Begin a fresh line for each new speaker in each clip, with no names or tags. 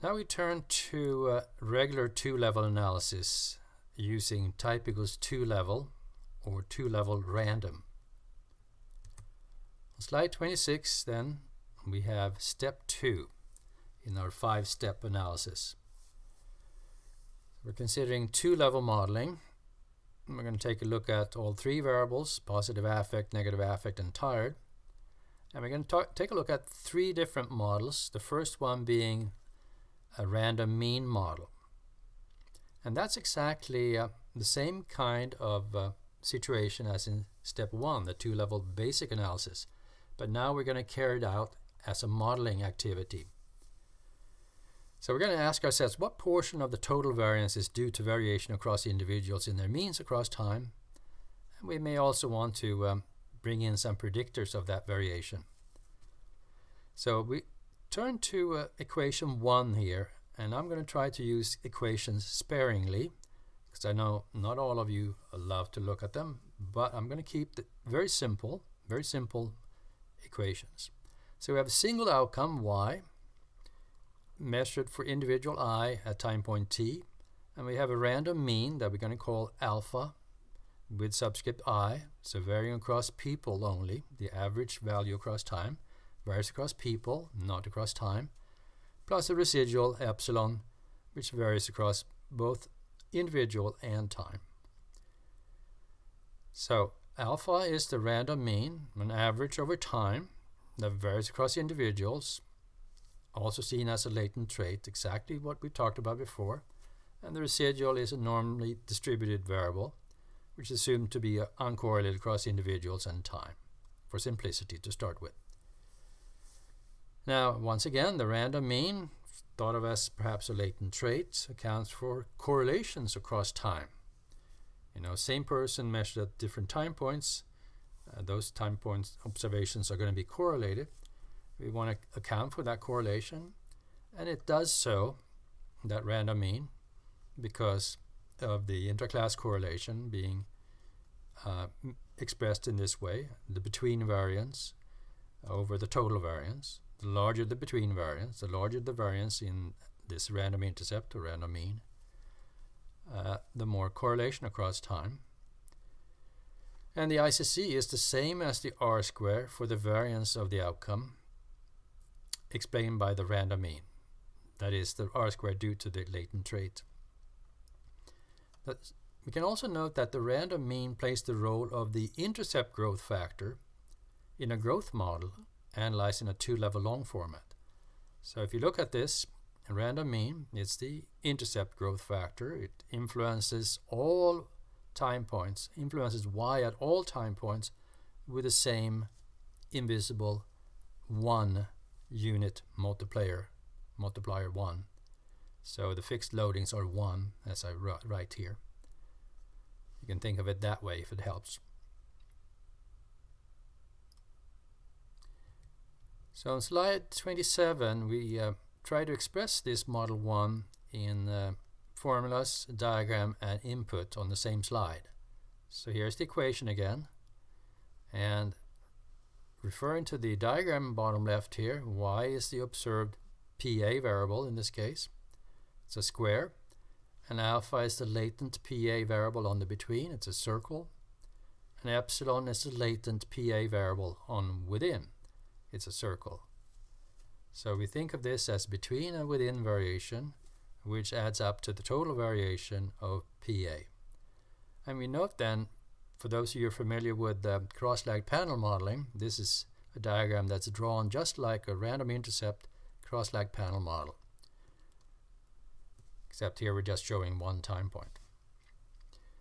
Now we turn to regular two-level analysis using type equals two-level or two-level random. On slide 26 then we have step 2 in our 5-step analysis. We're considering two-level modeling. We're going to take a look at all 3 variables: positive affect, negative affect, and tired. And we're going to take a look at 3 different models, the first one being a random mean model. And that's exactly the same kind of situation as in step 1, the two-level basic analysis. But now we're going to carry it out as a modeling activity. So we're going to ask ourselves, what portion of the total variance is due to variation across individuals in their means across time? And we may also want to bring in some predictors of that variation. So we turn to equation 1 here, and I'm going to try to use equations sparingly because I know not all of you love to look at them, but I'm going to keep the very simple equations. So we have a single outcome y measured for individual I at time point t, and we have a random mean that we're going to call alpha with subscript I, so varying across people only, the average value across time, varies across people, not across time, plus a residual epsilon, which varies across both individual and time. So alpha is the random mean, an average over time that varies across individuals, also seen as a latent trait, exactly what we talked about before. And the residual is a normally distributed variable, which is assumed to be uncorrelated across individuals and time, for simplicity to start with. Now, once again, the random mean, thought of as perhaps a latent trait, accounts for correlations across time. Same person measured at different time points. Those time points observations are going to be correlated. We want to account for that correlation, and it does so, that random mean, because of the interclass correlation being expressed in this way, the between variance over the total variance. The larger the between variance, the larger the variance in this random intercept or random mean, the more correlation across time. And the ICC is the same as the R-square for the variance of the outcome explained by the random mean. That is the R-square due to the latent trait. We can also note that the random mean plays the role of the intercept growth factor in a growth model analyzed in a two-level long format. So if you look at this, a random mean, it's the intercept growth factor. It influences all time points, influences y at all time points with the same invisible 1 unit multiplier 1. So the fixed loadings are 1, as I write here. You can think of it that way if it helps. So on slide 27, we try to express this model 1 in formulas, diagram, and input on the same slide. So here's the equation again. And referring to the diagram bottom left here, y is the observed PA variable in this case. It's a square. And alpha is the latent PA variable on the between. It's a circle. And epsilon is the latent PA variable on within. It's a circle. So we think of this as between and within variation, which adds up to the total variation of PA. And we note then, for those of you who are familiar with cross-lag panel modeling, this is a diagram that's drawn just like a random intercept cross-lag panel model. Except here we're just showing one time point.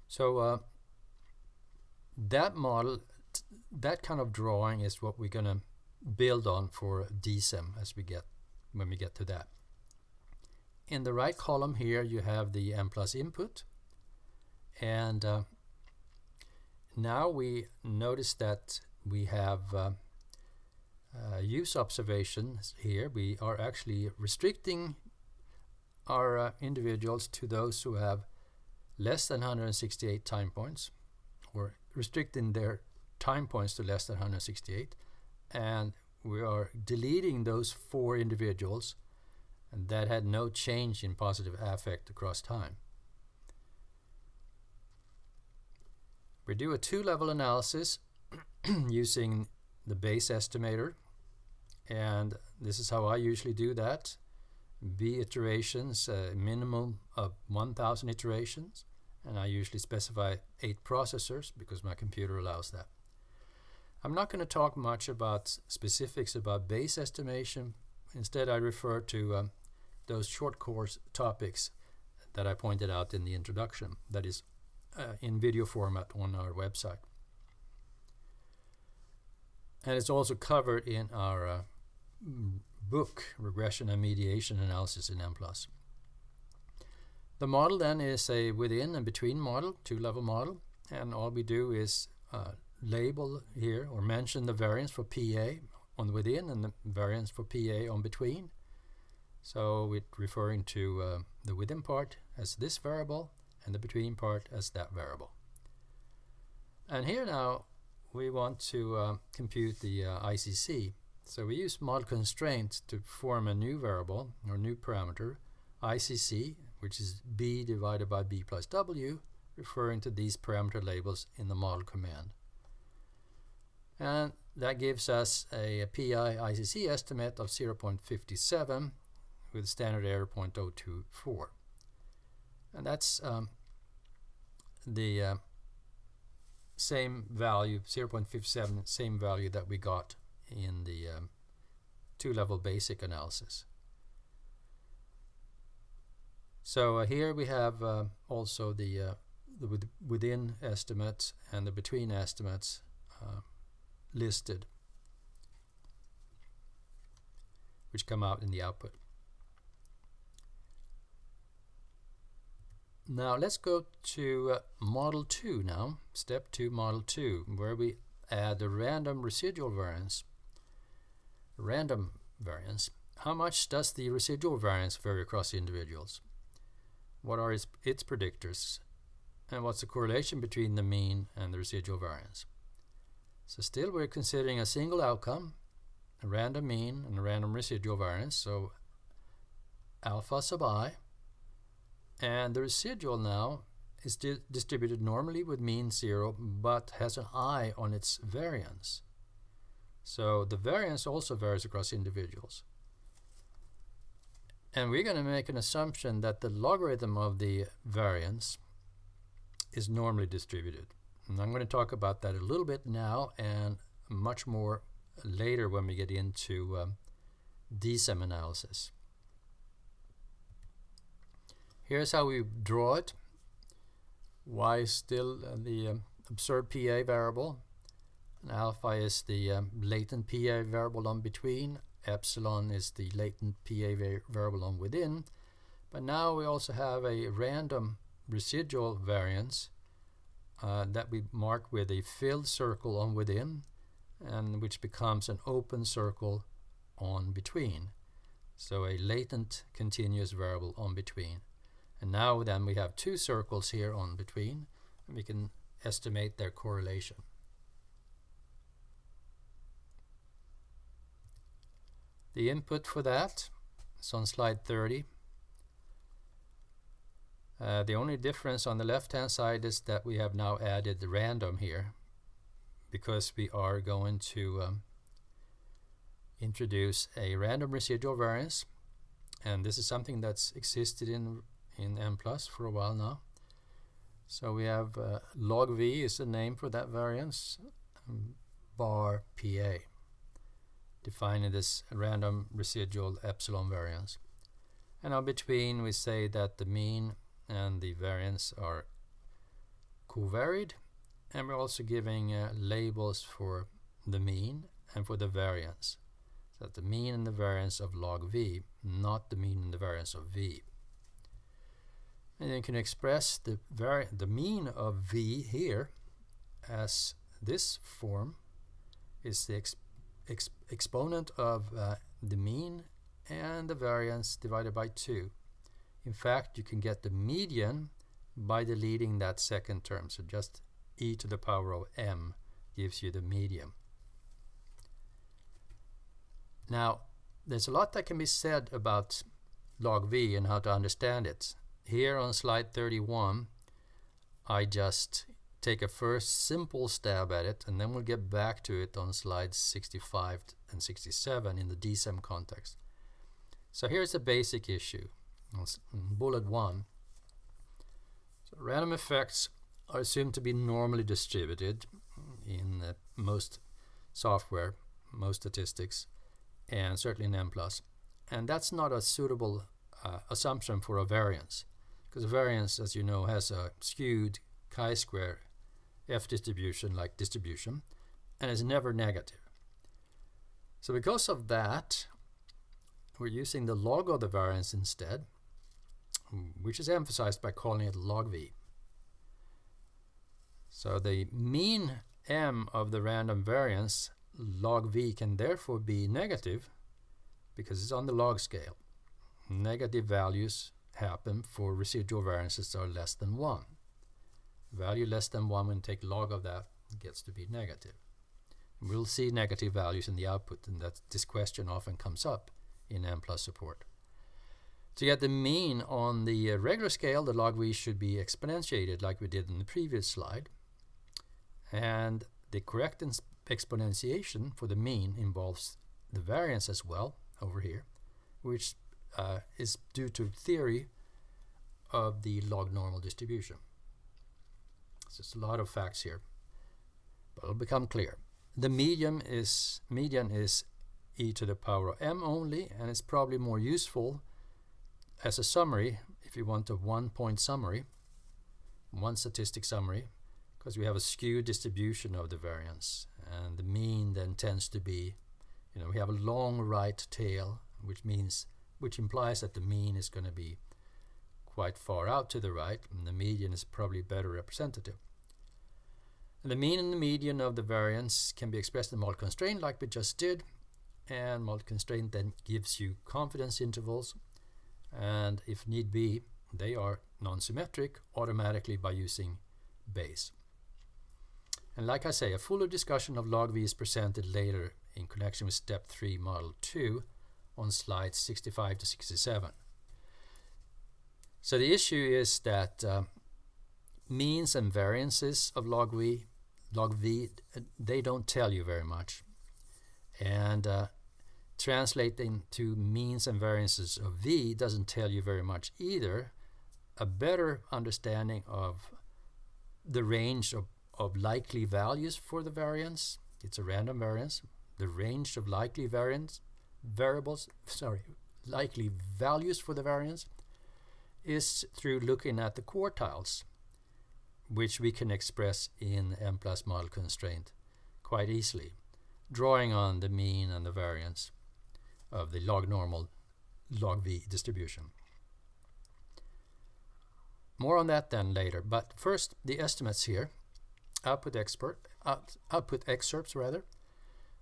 So that model, that kind of drawing is what we're going to build on for DSEM when we get to that. In the right column here you have the Mplus input, and now we notice that we have use observations here. We are actually restricting our individuals to those who have less than 168 time points, or restricting their time points to less than 168, and we are deleting those 4 individuals and that had no change in positive affect across time. We do a two-level analysis using the base estimator, and this is how I usually do that. B iterations, a minimum of 1,000 iterations, and I usually specify 8 processors because my computer allows that. I'm not going to talk much about specifics about base estimation. Instead, I refer to those short course topics that I pointed out in the introduction, that is in video format on our website. And it's also covered in our book, Regression and Mediation Analysis in Mplus. The model then is a within and between model, two-level model, and all we do is label here or mention the variance for PA on within and the variance for PA on between. So we're referring to the within part as this variable and the between part as that variable. And here now we want to compute the ICC. So we use model constraints to form a new variable or new parameter, ICC, which is b divided by b plus w, referring to these parameter labels in the model command. And that gives us a PI ICC estimate of 0.57 with standard error 0.024. And that's the same value, 0.57, same value that we got in the two-level basic analysis. So here we have also the within estimates and the between estimates listed, which come out in the output. Now let's go to model 2 now, step 2, model 2, where we add the random residual variance. Random variance. How much does the residual variance vary across the individuals? What are its predictors? And what's the correlation between the mean and the residual variance? So still we're considering a single outcome, a random mean and a random residual variance, so alpha sub I. And the residual now is distributed normally with mean 0, but has an I on its variance. So the variance also varies across individuals. And we're going to make an assumption that the logarithm of the variance is normally distributed. And I'm going to talk about that a little bit now and much more later when we get into DSEM analysis. Here's how we draw it. Y is still the observed PA variable, and alpha is the latent PA variable on between, epsilon is the latent PA variable on within, but now we also have a random residual variance that we mark with a filled circle on within, and which becomes an open circle on between. So a latent continuous variable on between. And now then we have two circles here on between, and we can estimate their correlation. The input for that is on slide 30. The only difference on the left-hand side is that we have now added the random here, because we are going to introduce a random residual variance, and this is something that's existed in Mplus for a while now. So we have logv is the name for that variance, bar PA, defining this random residual epsilon variance. And on between we say that the mean and the variance are covaried, and we're also giving labels for the mean and for the variance. So that the mean and the variance of log v, not the mean and the variance of v. And you can express the mean of v here as this form is the exponent of the mean and the variance divided by 2. In fact, you can get the median by deleting that second term. So just e to the power of m gives you the median. Now, there's a lot that can be said about log v and how to understand it. Here on slide 31, I just take a first simple stab at it, and then we'll get back to it on slides 65 and 67 in the DSEM context. So here's a basic issue. Bullet 1. So random effects are assumed to be normally distributed in most software, most statistics, and certainly in Mplus. And that's not a suitable assumption for a variance, because a variance, as you know, has a skewed chi-square F distribution-like distribution, and is never negative. So because of that, we're using the log of the variance instead, which is emphasized by calling it log v. So the mean m of the random variance, log v, can therefore be negative because it's on the log scale. Negative values happen for residual variances that are less than 1. Value less than 1, when you take log of that, gets to be negative. We'll see negative values in the output, and that this question often comes up in Mplus support. To get the mean on the regular scale, the log v should be exponentiated like we did in the previous slide. And the correct exponentiation for the mean involves the variance as well over here, which is due to theory of the log normal distribution. So it's a lot of facts here, but it'll become clear. The median is e to the power of m only, and it's probably more useful as a summary if you want a one-point summary, one statistic summary, because we have a skewed distribution of the variance, and the mean then tends to be, we have a long right tail, which implies that the mean is going to be quite far out to the right, and the median is probably better representative. And the mean and the median of the variance can be expressed in model constraint like we just did, and model constraint then gives you confidence intervals, and if need be, they are non-symmetric automatically by using Bayes. And like I say, a fuller discussion of log v is presented later in connection with step 3 model 2 on slides 65 to 67. So the issue is that means and variances of log v, they don't tell you very much. And translating to means and variances of v doesn't tell you very much either. A better understanding of the range of likely values for the variance, it's a random variance, the range of likely likely values for the variance is through looking at the quartiles, which we can express in Mplus model constraint quite easily, drawing on the mean and the variance of the log normal log v distribution. More on that then later, but first the estimates here, output excerpts rather.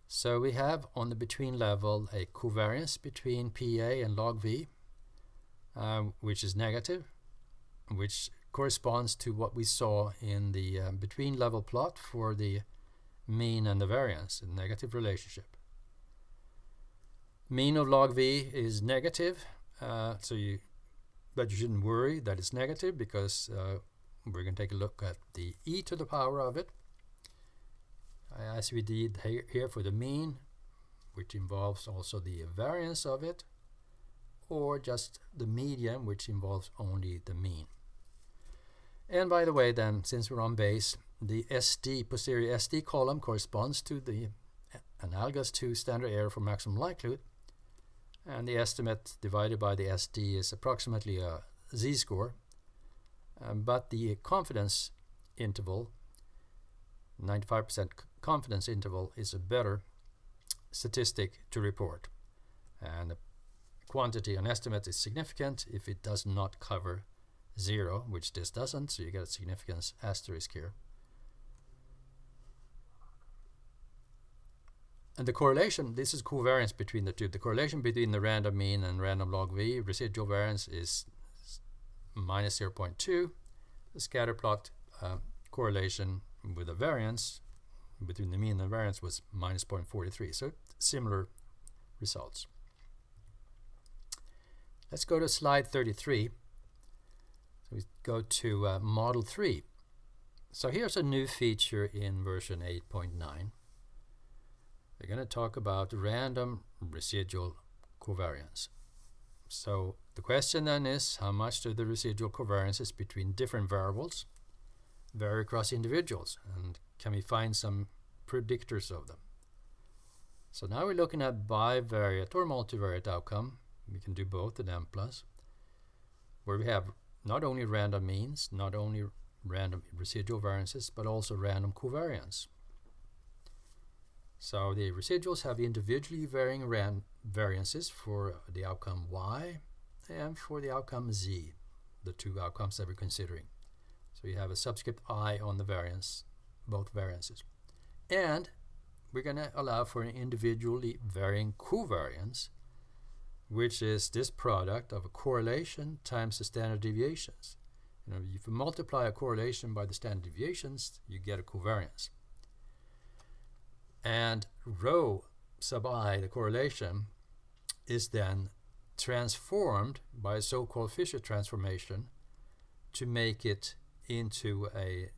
So we have on the between level a covariance between PA and log v, which is negative, which corresponds to what we saw in the between level plot for the mean and the variance, a negative relationship. Mean of log v is negative, but you shouldn't worry that it's negative, because we're going to take a look at the e to the power of it, as we did here for the mean, which involves also the variance of it, or just the median, which involves only the mean. And by the way then, since we're on Bayes, the SD, posterior SD column corresponds to the analogous to standard error for maximum likelihood, and the estimate divided by the SD is approximately a z-score, but the confidence interval, 95% confidence interval, is a better statistic to report, and the quantity on estimate is significant if it does not cover 0, which this doesn't, so you get a significance asterisk here. And the correlation, this is covariance between the two. The correlation between the random mean and random log v residual variance is minus 0.2. The scatter plot correlation with the variance between the mean and the variance was minus 0.43. So similar results. Let's go to slide 33. So we go to Model 3. So here's a new feature in version 8.9. We're going to talk about random residual covariance. So the question then is, how much do the residual covariances between different variables vary across individuals, and can we find some predictors of them? So now we're looking at bivariate or multivariate outcome. We can do both in Mplus, where we have not only random means, not only random residual variances, but also random covariance. So the residuals have individually varying variances for the outcome y and for the outcome z, the two outcomes that we're considering. So you have a subscript I on the variance, both variances. And we're going to allow for an individually varying covariance, which is this product of a correlation times the standard deviations. If you multiply a correlation by the standard deviations, you get a covariance. And rho sub I, the correlation, is then transformed by a so-called Fisher transformation to make it into a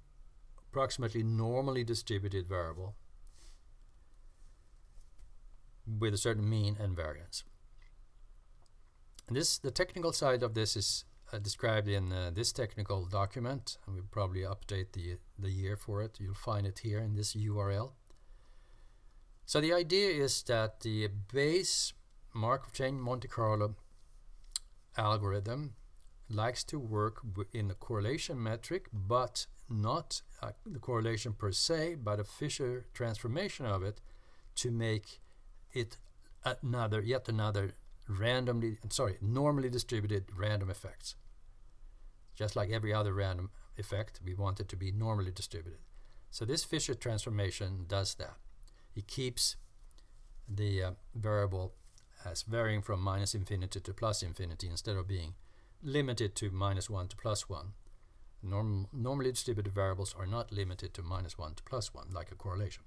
approximately normally distributed variable with a certain mean and variance. And the technical side of this is described in this technical document, and we'll probably update the year for it. You'll find it here in this URL. So the idea is that the base Markov chain Monte Carlo algorithm likes to work in the correlation metric, but not the correlation per se, but a Fisher transformation of it to make it yet another normally distributed random effects. Just like every other random effect, we want it to be normally distributed. So this Fisher transformation does that. It keeps the variable as varying from minus infinity to plus infinity instead of being limited to -1 to +1. Normally distributed variables are not limited to -1 to +1 like a correlation.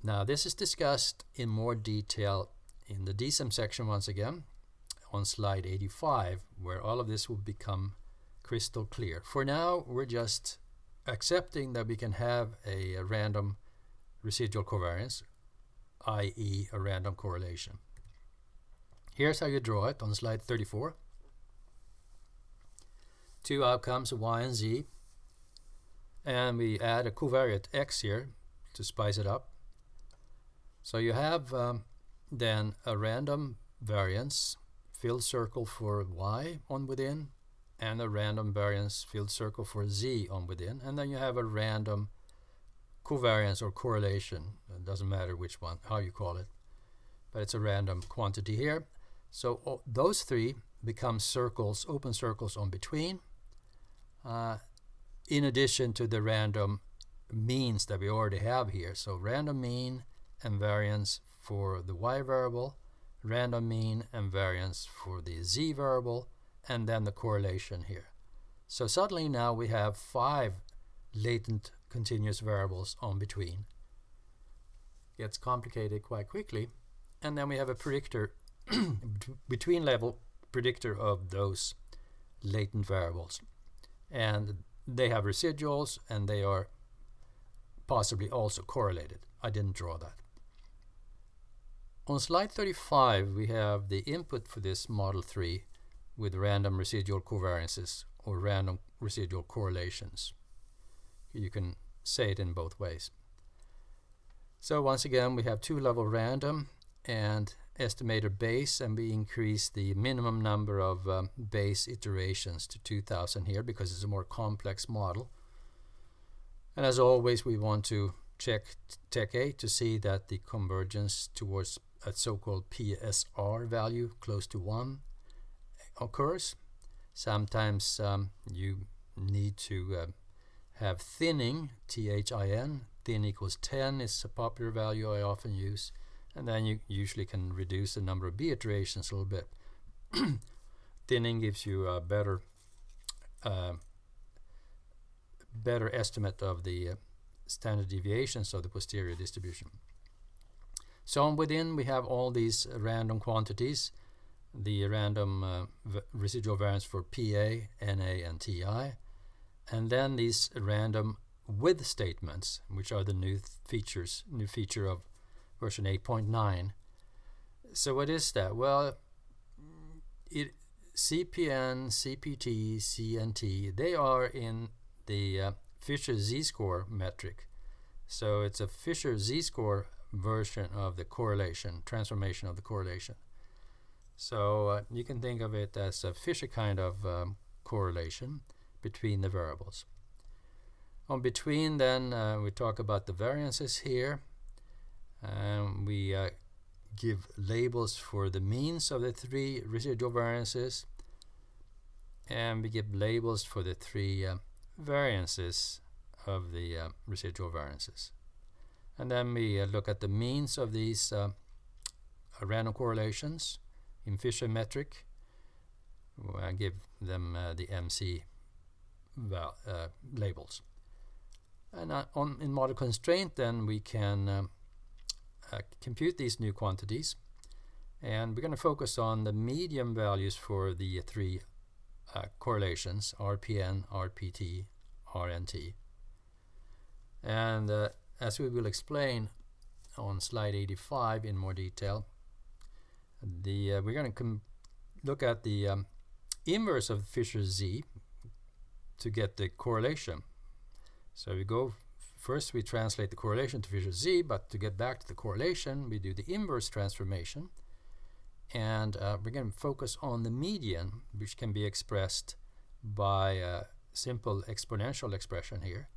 Now this is discussed in more detail in the DSEM section once again on slide 85, where all of this will become crystal clear. For now, we're just accepting that we can have a random residual covariance, i.e. a random correlation. Here's how you draw it on slide 34. Two outcomes, y and z, and we add a covariate x here to spice it up. So you have then a random variance filled circle for y on within, and a random variance filled circle for z on within, and then you have a random covariance or correlation. It doesn't matter which one, how you call it, but it's a random quantity here. So those three become circles, open circles on between, in addition to the random means that we already have here. So random mean and variance for the y variable, random mean and variance for the z variable, and then the correlation here. So suddenly now we have 5 latent continuous variables on between. Gets complicated quite quickly. And then we have a predictor, between level predictor of those latent variables. And they have residuals, and they are possibly also correlated. I didn't draw that. On slide 35, we have the input for this Model 3 with random residual covariances or random residual correlations. You can say it in both ways. So once again, we have two-level random and estimator base, and we increase the minimum number of base iterations to 2000 here because it's a more complex model. And as always, we want to check Tech A to see that the convergence towards a so-called PSR value close to 1 occurs. Sometimes you need to have thinning, THIN, thin equals 10 is a popular value I often use, and then you usually can reduce the number of B iterations a little bit. Thinning gives you a better estimate of the standard deviations of the posterior distribution. So within we have all these random quantities, the random residual variance for PA, NA, and TI, and then these random with statements, which are the new feature of version 8.9. So what is that? Well, CPN, CPT, CNT, they are in the Fisher z-score metric. So it's a Fisher z-score version of the correlation, transformation of the correlation. So you can think of it as a Fisher kind of correlation between the variables. On between then we talk about the variances here. We give labels for the means of the 3 residual variances, and we give labels for the 3 variances of the residual variances. And then we look at the means of these random correlations in Fisher metric. I give them the MC labels. And in model constraint then we can compute these new quantities, and we're going to focus on the median values for the 3 correlations, RPN, RPT, RNT. And as we will explain on slide 85 in more detail, we're going to look at the inverse of Fisher Z to get the correlation. So we go first, we translate the correlation to Fisher Z, but to get back to the correlation, we do the inverse transformation. And we're going to focus on the median, which can be expressed by a simple exponential expression here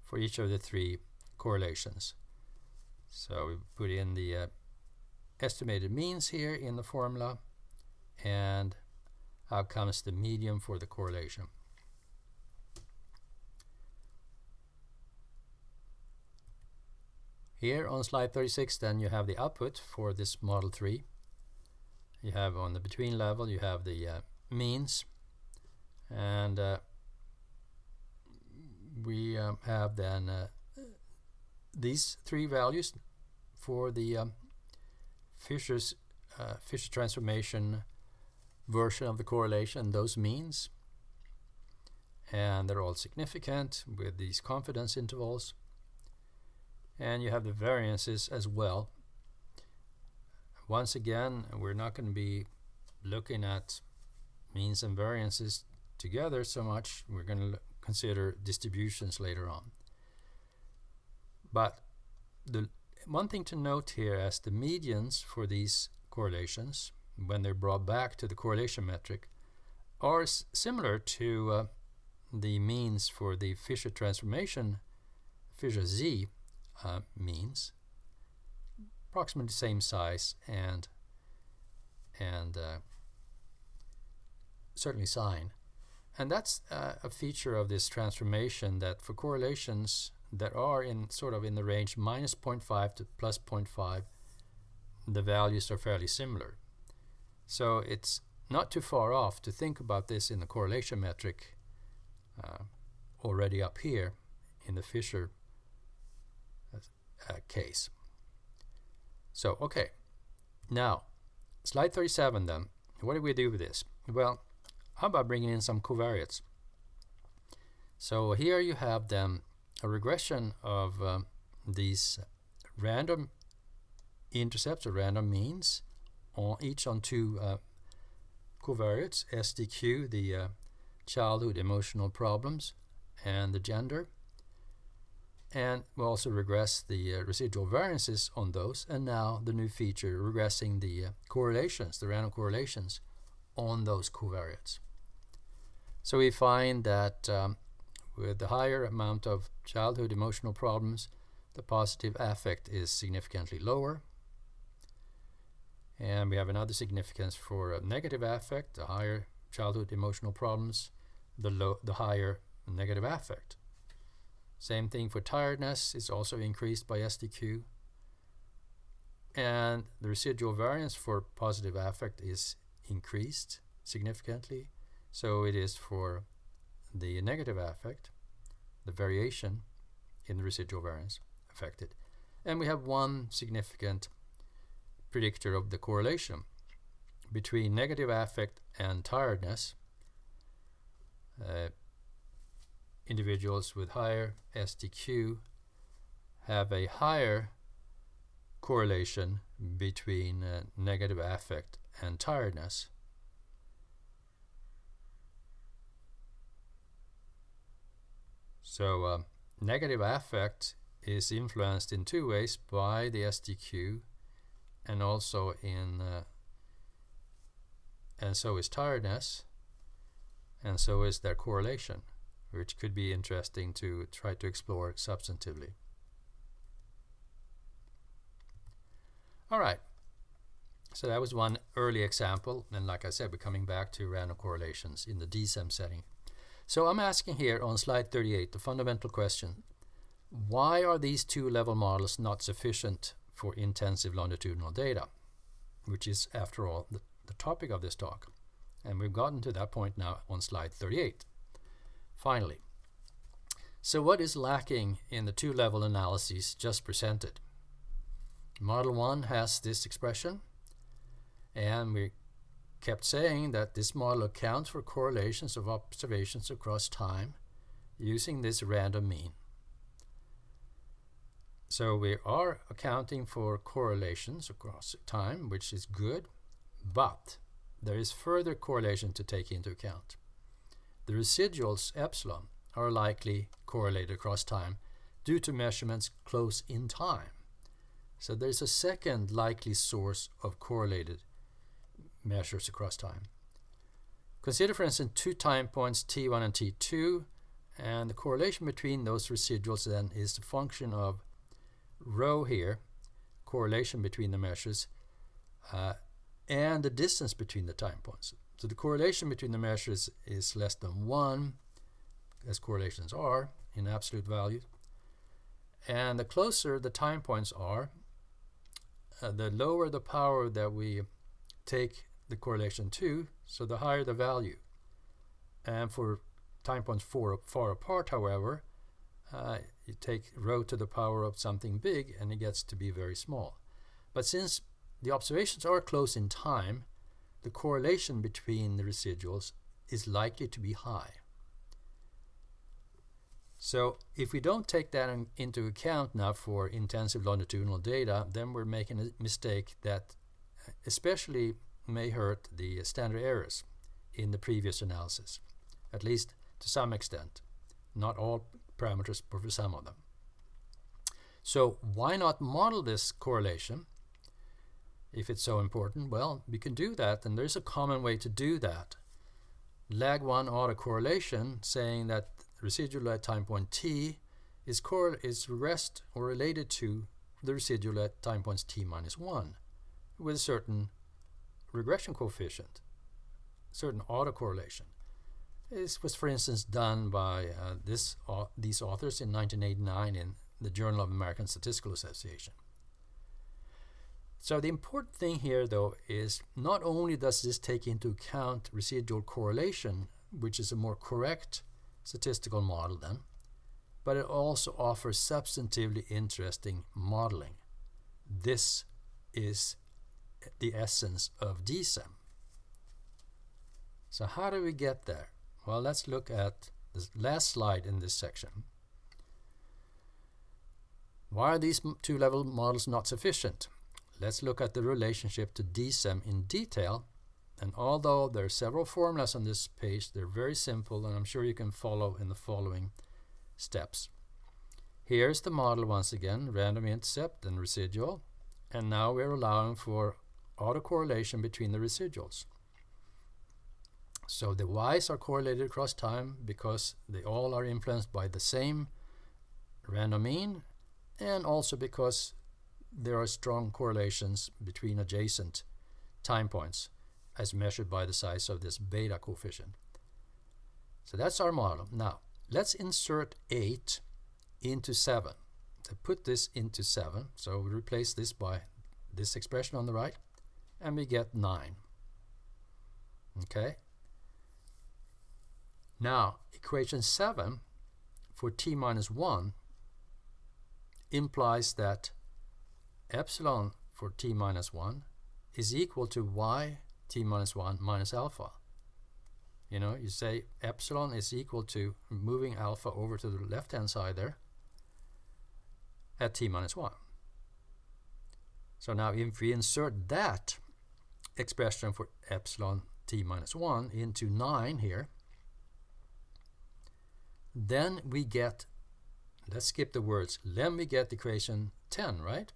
for each of the 3 correlations. So we put in the estimated means here in the formula, and out comes the median for the correlation. Here on slide 36 then you have the output for this model 3. You have on the between level you have the means, and we have then these 3 values for the Fisher transformation version of the correlation, those means, and they're all significant with these confidence intervals. And you have the variances as well. Once again, we're not going to be looking at means and variances together so much. We're going to consider distributions later on. But the one thing to note here, as the medians for these correlations, when they're brought back to the correlation metric, are similar to the means for the Fisher transformation, Fisher Z means, approximately the same size and certainly sign. And that's a feature of this transformation, that for correlations that are in sort of in the range minus 0.5 to plus 0.5, the values are fairly similar. So it's not too far off to think about this in the correlation metric already up here in the Fisher case. So, okay, now slide 37 then. What do we do with this? Well, how about bringing in some covariates? So here you have then a regression of these random intercepts or random means, each on 2 covariates, SDQ, the childhood emotional problems, and the gender. And we'll also regress the residual variances on those, and now the new feature, regressing the correlations, the random correlations on those covariates. So we find that with the higher amount of childhood emotional problems, the positive affect is significantly lower. And we have another significance for a negative affect, the higher childhood emotional problems, the higher negative affect. Same thing for tiredness, is also increased by SDQ. And the residual variance for positive affect is increased significantly. So it is for the negative affect, the variation in the residual variance affected. And we have one significant predictor of the correlation between negative affect and tiredness. Individuals with higher STQ have a higher correlation between negative affect and tiredness. So negative affect is influenced in two ways, by the STQ and also and so is tiredness, and so is their correlation, which could be interesting to try to explore substantively. All right, so that was one early example, and like I said, we're coming back to random correlations in the DSEM setting. So I'm asking here on slide 38 the fundamental question: why are these two-level models not sufficient for intensive longitudinal data, which is, after all, the topic of this talk? And we've gotten to that point now on slide 38. Finally, so what is lacking in the two-level analyses just presented? Model 1 has this expression, and we kept saying that this model accounts for correlations of observations across time using this random mean. So we are accounting for correlations across time, which is good, but there is further correlation to take into account. The residuals epsilon are likely correlated across time due to measurements close in time. So there's a second likely source of correlated measures across time. Consider, for instance, two time points T1 and T2, and the correlation between those residuals then is the function of rho here, correlation between the measures, and the distance between the time points. So the correlation between the measures is less than 1, as correlations are in absolute value. And the closer the time points are, the lower the power that we take the correlation to, so the higher the value. And for time points far apart, however, you take rho to the power of something big and it gets to be very small. But since the observations are close in time, the correlation between the residuals is likely to be high. So if we don't take that into account now for intensive longitudinal data, then we're making a mistake that especially may hurt the standard errors in the previous analysis, at least to some extent. Not all parameters, but for some of them. So why not model this correlation if it's so important? Well, we can do that, and there's a common way to do that. Lag1 autocorrelation, saying that residual at time point t is regressed or related to the residual at time points t minus 1 with a certain regression coefficient, certain autocorrelation. This was, for instance, done by these authors in 1989 in the Journal of American Statistical Association. So the important thing here, though, is not only does this take into account residual correlation, which is a more correct statistical model then, but it also offers substantively interesting modeling. This is the essence of DSEM. So how do we get there? Well, let's look at the last slide in this section. Why are these two-level models not sufficient? Let's look at the relationship to DSEM in detail. And although there are several formulas on this page, they're very simple, and I'm sure you can follow in the following steps. Here's the model once again, random intercept and residual. And now we're allowing for autocorrelation between the residuals. So the y's are correlated across time because they all are influenced by the same random mean, and also because there are strong correlations between adjacent time points as measured by the size of this beta coefficient. So that's our model. Now let's insert 8 into 7. To put this into 7, so we replace this by this expression on the right, and we get 9. Okay. Now, equation 7 for t minus 1 implies that epsilon for t minus 1 is equal to y t minus 1 minus alpha. You know, you say epsilon is equal to moving alpha over to the left-hand side there at t minus 1. So now if we insert that expression for epsilon t minus 1 into 9 here, then we get, let's skip the words, then we get equation 10, right?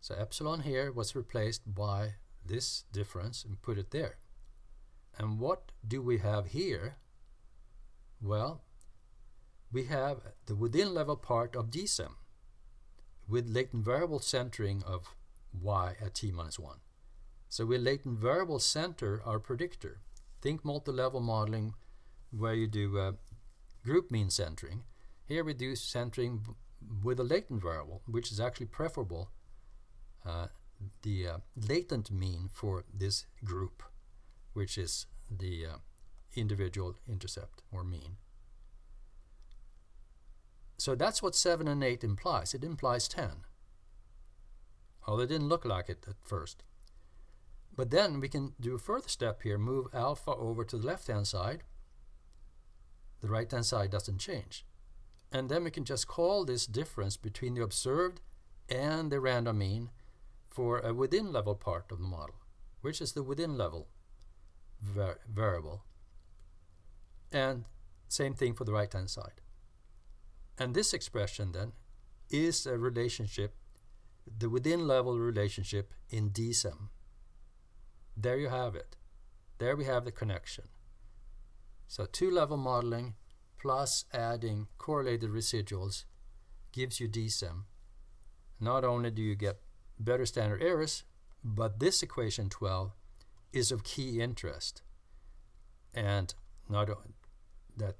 So epsilon here was replaced by this difference and put it there. And what do we have here? Well, we have the within level part of DSEM with latent variable centering of y at t minus 1. So we latent variable center our predictor. Think multi-level modeling where you do group mean centering. Here we do centering with a latent variable, which is actually preferable, the latent mean for this group, which is the individual intercept or mean. So that's what 7 and 8 implies. It implies 10. Although it didn't look like it at first. But then we can do a further step here, move alpha over to the left-hand side. The right-hand side doesn't change. And then we can just call this difference between the observed and the random mean for a within level part of the model, which is the within level variable. And same thing for the right-hand side. And this expression then is a relationship, the within level relationship in DSEM. There you have it. There we have the connection. So two-level modeling plus adding correlated residuals gives you DSEM. Not only do you get better standard errors, but this equation 12 is of key interest. And that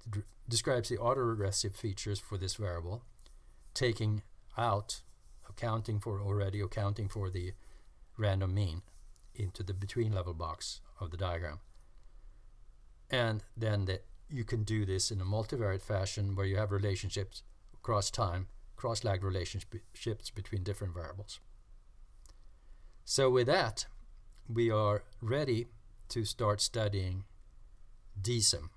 describes the autoregressive features for this variable, taking out, accounting for the random mean into the between level box of the diagram. And then you can do this in a multivariate fashion where you have relationships across time, cross-lag relationships between different variables. So with that, we are ready to start studying DSEM.